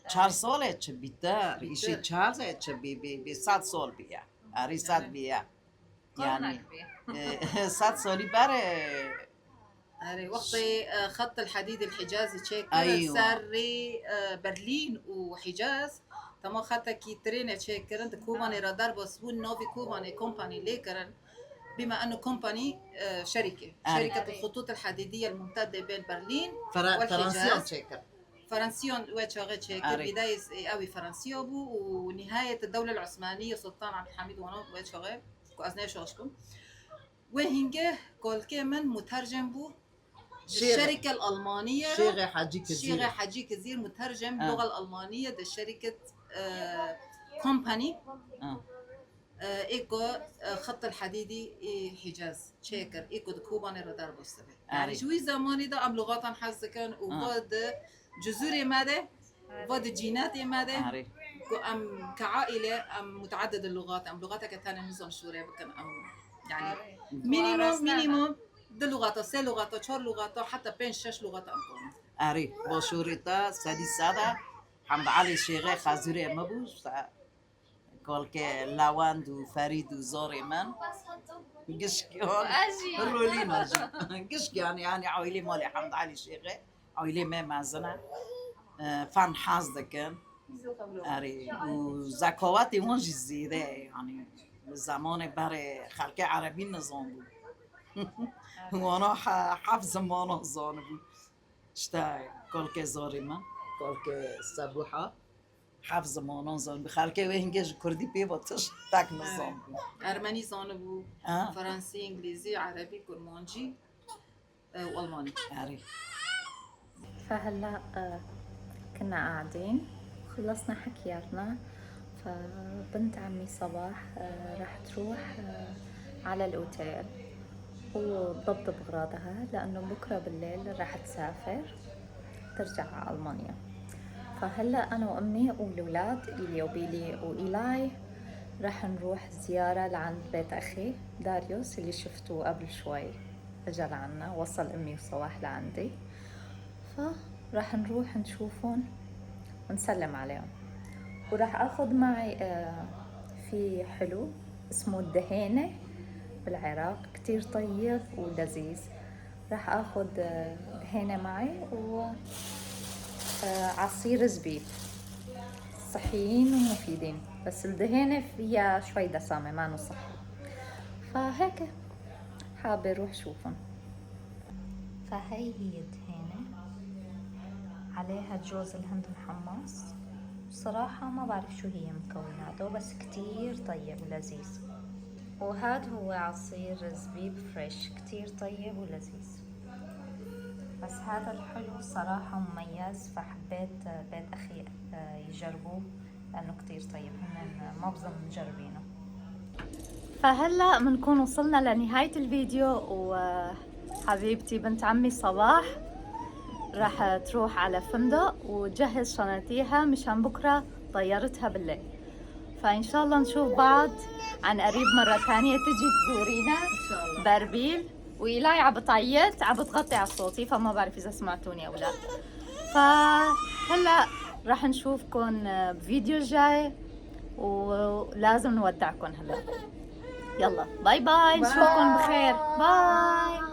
4 ساله چه بیتر ایشی 4 ساله چه بی 100 سال بیا آری 100 بیا يعني 100 سالی بره آري وقتي خط الحديد الحجازي تشيك أيوة. ساري برلين وحجاز تما خط كي ترين تشيك كرنت كوباني رادار بسبون نوفي كوباني كومباني ليكرن بما انه كومباني شركه الخطوط الحديديه الممتده بين برلين فرانسیان چکر فرنسيون واتشاغي تشيك أري. بداية قوي فرنسيو بو ونهاية الدولة العثمانية سلطان عبد الحميد وانا واتشاغي كأزناي شاشكم وهنجه كل كمان مترجم بو الشركة الألمانية شيخ حاجي شيخ كزير حجي كزير مترجم باللغة الألمانية ده شركة كومباني إيكو خط الحديدي حجاز تشيكر إيكو دكوباني رادار بوستبه يعني أري. شوي زماني ده أم لغات حزكن وبعد جزر ماده وبعد جينات ماده آري أم كعائلة أم متعدد اللغات أم لغاتك كتاني نظام شوري بكن أم يعني مينيموم ده لغات 3 لغات 4 لغات حتى 5 6 لغات أم كون آري باشوريتا سادي سادا حمد علي شيخ خازوري مبوش كل که لواند و فرید و زار من قشكيون واجي رولينا قشكيون يعني عويلي مالي حمد علي شيخه عويلي ما مازنا فان حاز دكن اري وزكواتي وانجي زيده يعني زمان بري خلقي عربي نظام وانا حافظ ما نظام اشتاي كل زوري ما كل سبوحه حافظ ما نظام بخلقي وينجز كردي بيبطش تاك نظام ارمني زانبو فرنسي انجليزي عربي كرمانجي والماني. اري فهلا كنا قاعدين خلصنا حكياتنا، فبنت عمي صباح راح تروح على الأوتيل وتضبط بأغراضها لأنه بكرة بالليل راح تسافر ترجع على ألمانيا. فهلا أنا وأمي والأولاد إيلي وبيلي وإيلاي راح نروح زيارة لعند بيت أخي داريوس اللي شفتوه قبل شوي، اجا لعنا وصل أمي وصباح لعندي، فراح نروح نشوفهم ونسلم عليهم. وراح اخذ معي في حلو اسمه الدهينة بالعراق، كتير طيب ولذيذ. راح اخذ دهينة معي وعصير زبيب، صحيين ومفيدين، بس الدهينة فيها شوي دسامة ما صحي. فهيك حابة اروح شوفهم. فهي هي الدهينة، عليها جوز الهند محمص، بصراحة ما بعرف شو هي مكوناته بس كتير طيب ولذيذ. وهذا هو عصير زبيب فريش كتير طيب ولذيذ، بس هذا الحلو صراحة مميز، فحبيت بيت أخي يجربوه لأنه كتير طيب، هن ما بظن مجربينه. فهلأ بنكون وصلنا لنهاية الفيديو، وحبيبتي بنت عمي صباح راح تروح على فندق وتجهز شنطيها مشان بكرة طيارتها بالليل. فإن شاء الله نشوف بعض عن قريب مرة ثانية، تجي تزورينا ان شاء الله. باربيل. وإيلاي عم بتعيط، عم بتغطي على صوتي، فما بعرف إذا سمعتوني أو لا. فهلا راح نشوفكم بفيديو جاي، ولازم نودعكم هلا. يلا باي باي، نشوفكم بخير، باي.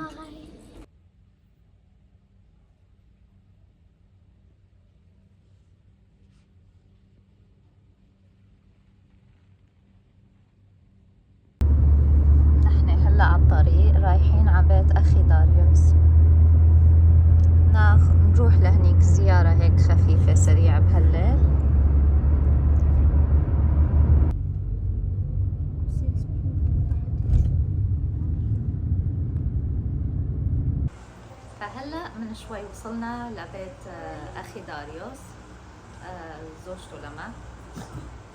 هلا على الطريق رايحين على بيت أخي داريوس، نروح لهنيك زيارة هيك خفيفة سريعة بهالليل. فهلا من شوي وصلنا لبيت أخي داريوس زوجته لما،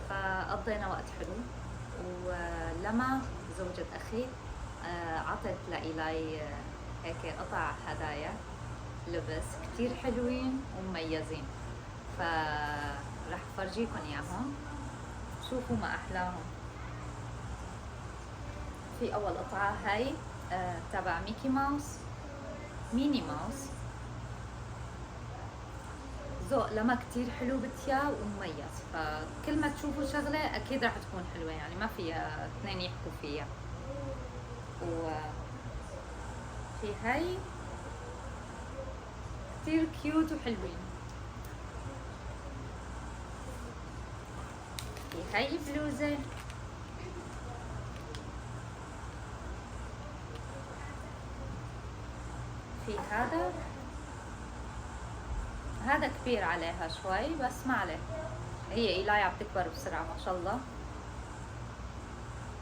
فقضينا وقت حلو. ولما زوجة أخي عطت لإيلاي هيك قطع هدايا لبس كتير حلوين ومميزين، فرح فرجيكم إياهم، شوفوا ما أحلاهم. في أول قطعة هاي تبع ميكي ماوس، ميني ماوس، ذوق لما كتير حلو بتيا ومميز، فكل ما تشوفوا شغلة أكيد رح تكون حلوة، يعني ما فيها اثنين يحكوا فيها. وفي هاي كتير كيوت وحلوين. في هاي بلوزة، في هذا كبير عليها شوي بس ما عليه، هي إيلاي عم تكبر بسرعة ما شاء الله،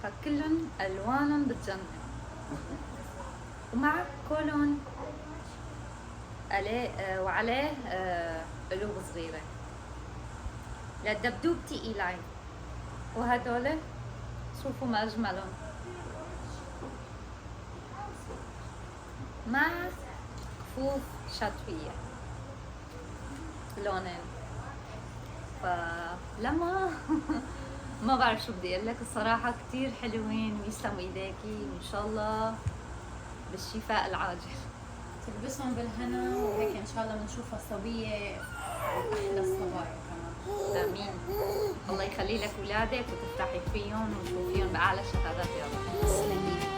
فكلن ألوانهم بتجنن. ومع كولون عليه وعليه قلوب صغيرة لدبدوبتي إيلاي. وهدول شوفوا ما أجملهم مع كفوف شتوية لونين. فلما ما بعرف شو بدي اقول لك، الصراحة كتير حلوين ويسلموا ايديكي وان شاء الله بالشفاء العاجل. تلبسهم بالهنا وهيك ان شاء الله بنشوفها سوية واحلى الصبايا كمان. امين. الله يخلي لك اولادك وتفتحي فيهم وتشوفيهم باعلى شهادات يا رب. تسلمي.